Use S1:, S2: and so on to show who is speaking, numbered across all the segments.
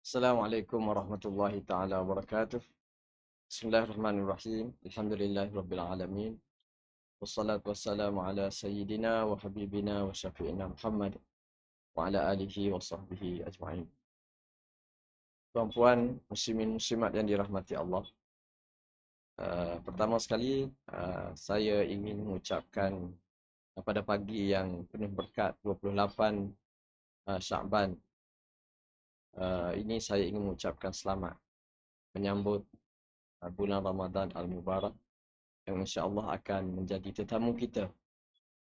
S1: Assalamualaikum warahmatullahi taala wabarakatuh. Bismillahirrahmanirrahim. Alhamdulillahirabbil alamin. Wassalatu wassalamu ala sayyidina wa habibina wa syafi'ina Muhammad wa ala alihi wa sahbihi ajma'in. Tuan-puan, muslimin muslimat yang dirahmati Allah. Pertama sekali, saya ingin mengucapkan pada pagi yang penuh berkat 28 Sya'ban. Ini saya ingin mengucapkan selamat menyambut bulan Ramadan Al-Mubarak yang insya-Allah akan menjadi tetamu kita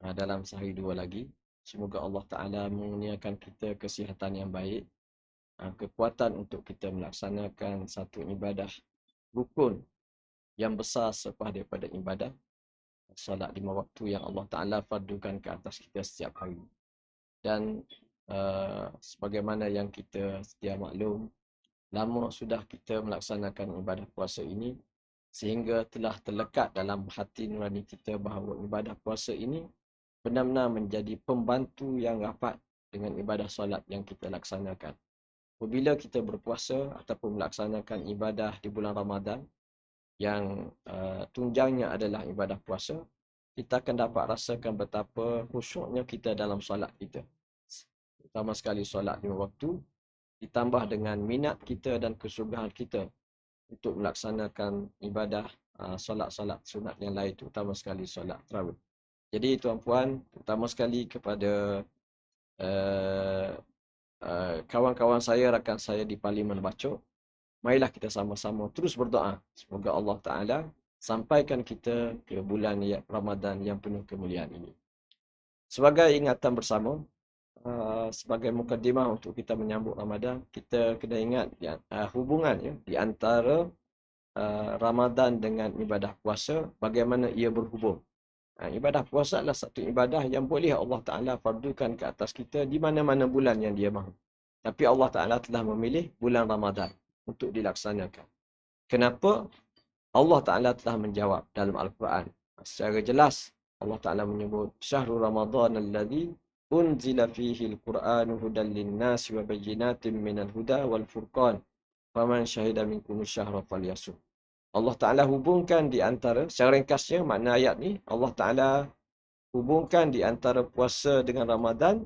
S1: dalam sehari dua lagi. Semoga Allah Ta'ala mengurniakan kita kesihatan yang baik, kekuatan untuk kita melaksanakan satu ibadah rukun yang besar selepas daripada ibadah solat 5 waktu yang Allah Ta'ala fardukan ke atas kita setiap hari. Dan sebagaimana yang kita sedia maklum, lama sudah kita melaksanakan ibadah puasa ini sehingga telah terlekat dalam hati nurani kita bahawa ibadah puasa ini benar-benar menjadi pembantu yang rapat dengan ibadah solat yang kita laksanakan. Apabila kita berpuasa ataupun melaksanakan ibadah di bulan Ramadan yang tunjangnya adalah ibadah puasa, kita akan dapat rasakan betapa khusyuknya kita dalam solat kita. Pertama sekali solat 5 waktu, ditambah dengan minat kita dan kesubuhan kita untuk melaksanakan ibadah solat-solat sunat yang lain, terutama sekali solat tarawih. Jadi tuan-puan, terutama sekali kepada kawan-kawan saya, rakan saya di Parlimen Bacok, marilah kita sama-sama terus berdoa. Semoga Allah Ta'ala sampaikan kita ke bulan Ramadan yang penuh kemuliaan ini. Sebagai ingatan bersama, sebagai mukadimah untuk kita menyambut Ramadan, kita kena ingat hubungan di antara Ramadan dengan ibadah puasa, bagaimana ia berhubung. Ibadah puasa adalah satu ibadah yang boleh Allah Ta'ala fardukan ke atas kita di mana-mana bulan yang dia mahu. Tapi Allah Ta'ala telah memilih bulan Ramadan untuk dilaksanakan. Kenapa? Allah Ta'ala telah menjawab dalam Al-Quran. Secara jelas, Allah Ta'ala menyebut, Syahrul Ramadan alladhi unzila fihi al-Qur'anu hudan lin-nasi wa bayyinatin minal huda wal furqan. Faman syahida minkum syahra falyasum. Allah Ta'ala hubungkan di antara, secara ringkasnya makna ayat ni, Allah Ta'ala hubungkan di antara puasa dengan Ramadan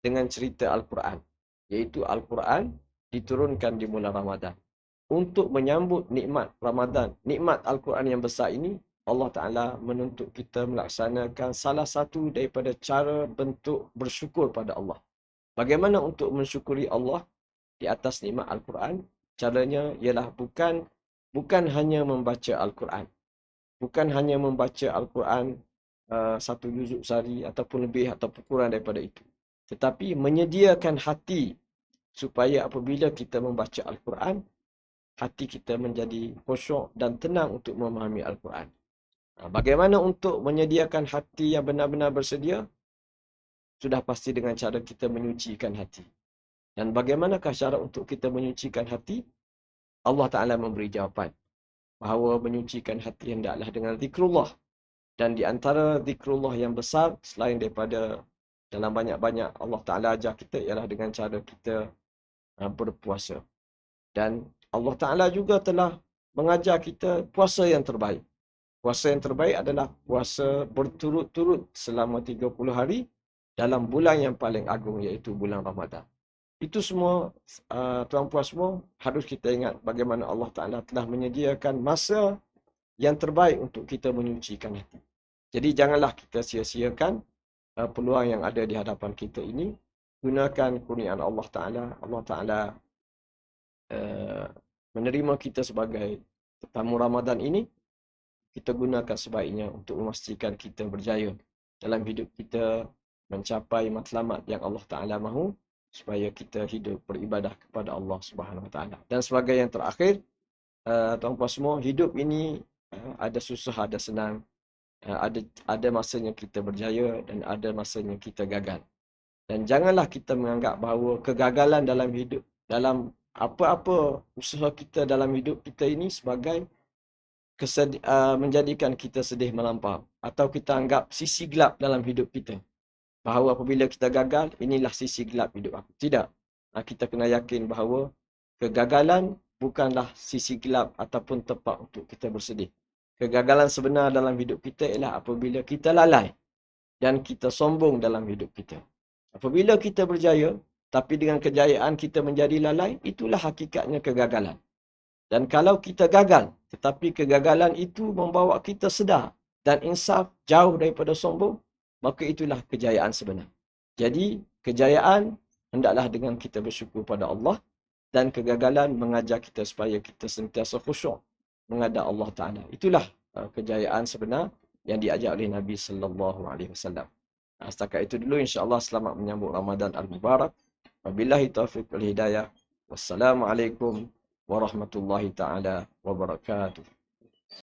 S1: dengan cerita Al-Quran. Iaitu Al-Quran diturunkan di bulan Ramadan. Untuk menyambut nikmat Ramadan, nikmat Al-Quran yang besar ini, Allah Ta'ala menuntut kita melaksanakan salah satu daripada cara bentuk bersyukur pada Allah. Bagaimana untuk mensyukuri Allah di atas nikmat Al-Quran? Caranya ialah bukan hanya membaca Al-Quran. Bukan hanya membaca Al-Quran satu juzuk sehari ataupun lebih ataupun kurang daripada itu. Tetapi menyediakan hati supaya apabila kita membaca Al-Quran, hati kita menjadi khusyuk dan tenang untuk memahami Al-Quran. Bagaimana untuk menyediakan hati yang benar-benar bersedia? Sudah pasti dengan cara kita menyucikan hati. Dan bagaimanakah cara untuk kita menyucikan hati? Allah Ta'ala memberi jawapan bahawa menyucikan hati hendaklah dengan zikrullah. Dan di antara zikrullah yang besar selain daripada dalam banyak-banyak Allah Ta'ala ajar kita ialah dengan cara kita berpuasa. Dan Allah Ta'ala juga telah mengajar kita puasa yang terbaik. Puasa yang terbaik adalah puasa berturut-turut selama 30 hari dalam bulan yang paling agung iaitu bulan Ramadan. Itu semua, tuan-puan semua, harus kita ingat bagaimana Allah Ta'ala telah menyediakan masa yang terbaik untuk kita menyucikan hati. Jadi janganlah kita sia-siakan peluang yang ada di hadapan kita ini. Gunakan kurniaan Allah Ta'ala. Allah Ta'ala menerima kita sebagai tetamu Ramadan ini. Kita gunakan sebaiknya untuk memastikan kita berjaya dalam hidup kita, mencapai matlamat yang Allah Ta'ala mahu, supaya kita hidup beribadah kepada Allah Subhanahu Wa Ta'ala. Dan sebagai yang terakhir, tuan-puan semua, hidup ini ada susah, ada senang. Ada masanya kita berjaya dan ada masanya kita gagal. Dan janganlah kita menganggap bahawa kegagalan dalam hidup, dalam apa-apa usaha kita dalam hidup kita ini sebagai menjadikan kita sedih melampau. Atau kita anggap sisi gelap dalam hidup kita. Bahawa apabila kita gagal, inilah sisi gelap hidup aku. Tidak. Kita kena yakin bahawa kegagalan bukanlah sisi gelap ataupun tempat untuk kita bersedih. Kegagalan sebenar dalam hidup kita ialah apabila kita lalai dan kita sombong dalam hidup kita. Apabila kita berjaya, tapi dengan kejayaan kita menjadi lalai, itulah hakikatnya kegagalan. Dan kalau kita gagal, tetapi kegagalan itu membawa kita sedar dan insaf jauh daripada sombong, maka itulah kejayaan sebenar. Jadi, kejayaan hendaklah dengan kita bersyukur pada Allah, dan kegagalan mengajar kita supaya kita sentiasa khusyuk menghadap Allah Ta'ala. Itulah kejayaan sebenar yang diajar oleh Nabi sallallahu alaihi wasallam. Setakat itu dulu, insya-Allah selamat menyambut Ramadan al-Mubarak. Wabillahi taufiq wal hidayah. Wassalamualaikum warahmatullahi taala wabarakatuh.